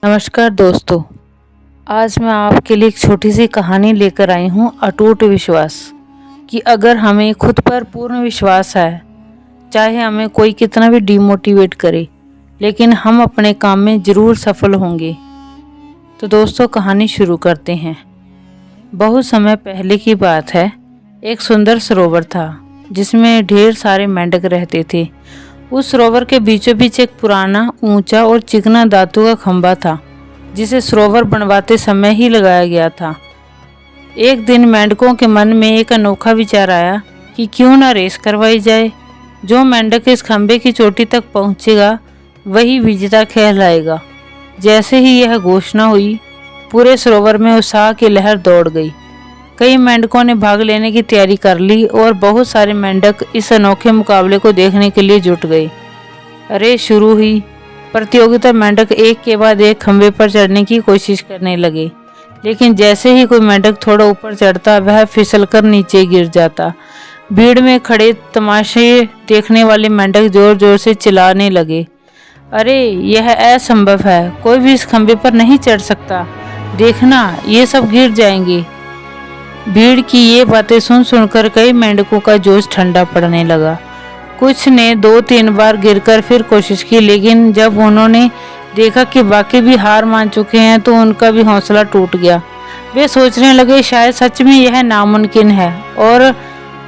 नमस्कार दोस्तों। आज मैं आपके लिए एक छोटी सी कहानी लेकर आई हूँ। अटूट विश्वास। कि अगर हमें खुद पर पूर्ण विश्वास है, चाहे हमें कोई कितना भी डिमोटिवेट करे, लेकिन हम अपने काम में ज़रूर सफल होंगे। तो दोस्तों, कहानी शुरू करते हैं। बहुत समय पहले की बात है। एक सुंदर सरोवर था जिसमें ढेर सारे मेंढक रहते थे। उस सरोवर के बीचों बीच एक पुराना, ऊंचा और चिकना धातु का खंभा था, जिसे सरोवर बनवाते समय ही लगाया गया था। एक दिन मेंढकों के मन में एक अनोखा विचार आया कि क्यों ना रेस करवाई जाए। जो मेंढक इस खंभे की चोटी तक पहुंचेगा वही विजेता कहलाएगा। जैसे ही यह घोषणा हुई, पूरे सरोवर में उत्साह की लहर दौड़ गई। कई मेंढकों ने भाग लेने की तैयारी कर ली और बहुत सारे मेंढक इस अनोखे मुकाबले को देखने के लिए जुट गए। रेस शुरू हुई। प्रतियोगिता मेंढक एक के बाद एक खंभे पर चढ़ने की कोशिश करने लगे, लेकिन जैसे ही कोई मेंढक थोड़ा ऊपर चढ़ता, वह फिसलकर नीचे गिर जाता। भीड़ में खड़े तमाशे देखने वाले मेंढक जोर जोर से चिल्लाने लगे, अरे यह असंभव है, कोई भी इस खंभे पर नहीं चढ़ सकता, देखना ये सब गिर जाएंगे। भीड़ की ये बातें सुन सुनकर कई मेंढकों का जोश ठंडा पड़ने लगा। कुछ ने 2-3 बार गिरकर फिर कोशिश की, लेकिन जब उन्होंने देखा कि बाकी भी हार मान चुके हैं तो उनका भी हौसला टूट गया। वे सोचने लगे शायद सच में यह नामुमकिन है और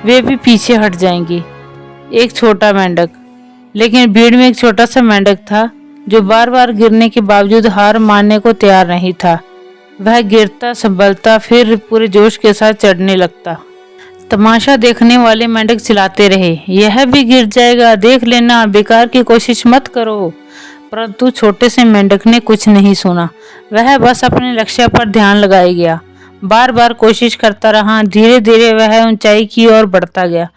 वे भी पीछे हट जाएंगे। एक छोटा मेंढक। लेकिन भीड़ में एक छोटा सा मेंढक था जो बार बार गिरने के बावजूद हार मानने को तैयार नहीं था। वह गिरता, संभलता, फिर पूरे जोश के साथ चढ़ने लगता। तमाशा देखने वाले मेंढक चिल्लाते रहे, यह भी गिर जाएगा, देख लेना, बेकार की कोशिश मत करो। परंतु छोटे से मेंढक ने कुछ नहीं सुना। वह बस अपने लक्ष्य पर ध्यान लगाए गया, बार बार कोशिश करता रहा। धीरे धीरे वह ऊंचाई की ओर बढ़ता गया।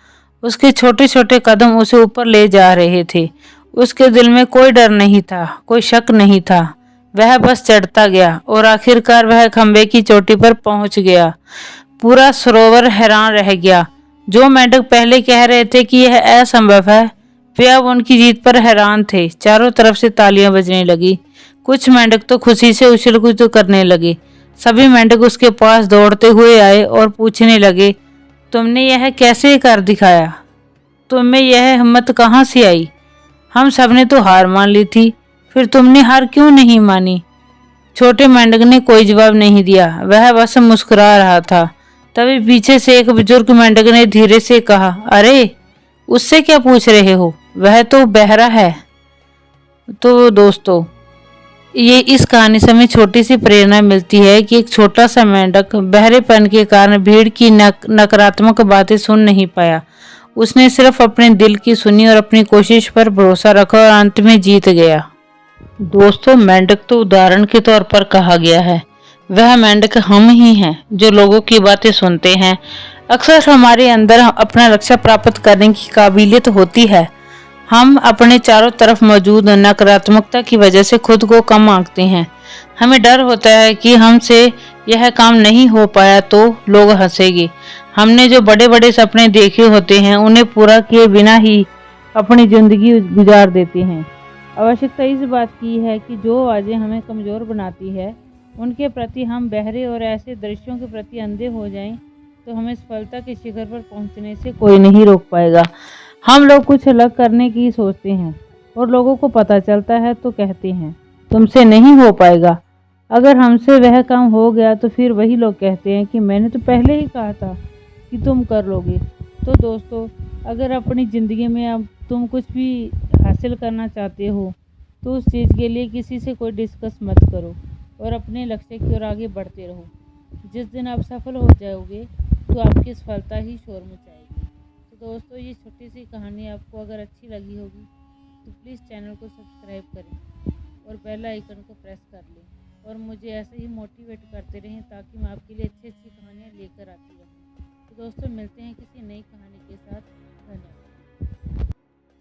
उसके छोटे छोटे कदम उसे ऊपर ले जा रहे थे। उसके दिल में कोई डर नहीं था, कोई शक नहीं था। वह बस चढ़ता गया और आखिरकार वह खंभे की चोटी पर पहुंच गया। पूरा सरोवर हैरान रह गया। जो मेंढक पहले कह रहे थे कि यह असंभव है, वे अब उनकी जीत पर हैरान थे। चारों तरफ से तालियां बजने लगी। कुछ मेंढक तो खुशी से उछल कूद करने लगे। सभी मेंढक उसके पास दौड़ते हुए आए और पूछने लगे, तुमने यह कैसे कर दिखाया? तुम्हें यह हिम्मत कहाँ से आई? हम सबने तो हार मान ली थी, फिर तुमने हार क्यों नहीं मानी? छोटे मेंढक ने कोई जवाब नहीं दिया, वह बस मुस्कुरा रहा था। तभी पीछे से एक बुजुर्ग मेंढक ने धीरे से कहा, अरे उससे क्या पूछ रहे हो, वह तो बहरा है। तो दोस्तों, ये इस कहानी से हमें छोटी सी प्रेरणा मिलती है कि एक छोटा सा मेंढक बहरेपन के कारण भीड़ की नकारात्मक बातें सुन नहीं पाया। उसने सिर्फ अपने दिल की सुनी और अपनी कोशिश पर भरोसा रखा और अंत में जीत गया। दोस्तों, मेंढक तो उदाहरण के तौर पर कहा गया है। वह मेंढक हम ही हैं जो लोगों की बातें सुनते हैं। अक्सर हमारे अंदर अपना लक्ष्य प्राप्त करने की काबिलियत होती है। हम अपने चारों तरफ मौजूद नकारात्मकता की वजह से खुद को कम आंकते हैं। हमें डर होता है कि हमसे यह काम नहीं हो पाया तो लोग हंसेंगे। हमने जो बड़े बड़े सपने देखे होते हैं, उन्हें पूरा किए बिना ही अपनी जिंदगी गुजार देते हैं। आवश्यकता इस बात की है कि जो आवाज़ें हमें कमज़ोर बनाती है, उनके प्रति हम बहरे और ऐसे दृश्यों के प्रति अंधे हो जाएं, तो हमें सफलता के शिखर पर पहुंचने से कोई नहीं रोक पाएगा। हम लोग कुछ अलग करने की सोचते हैं और लोगों को पता चलता है तो कहते हैं, तुमसे नहीं हो पाएगा। अगर हमसे वह काम हो गया तो फिर वही लोग कहते हैं कि मैंने तो पहले ही कहा था कि तुम कर लोगे। तो दोस्तों, अगर अपनी ज़िंदगी में अब तुम कुछ भी हासिल करना चाहते हो, तो उस चीज़ के लिए किसी से कोई डिस्कस मत करो और अपने लक्ष्य की ओर आगे बढ़ते रहो। जिस दिन आप सफल हो जाओगे तो आपकी सफलता ही शोर मचाएगी। तो दोस्तों, ये छोटी सी कहानी आपको अगर अच्छी लगी होगी तो प्लीज़ चैनल को सब्सक्राइब करें और बेल आइकन को प्रेस कर लें और मुझे ऐसे ही मोटिवेट करते रहें ताकि मैं आपके लिए अच्छी अच्छी कहानियाँ लेकर आती रहूँ। तो दोस्तों, मिलते हैं किसी नई कहानी के साथ।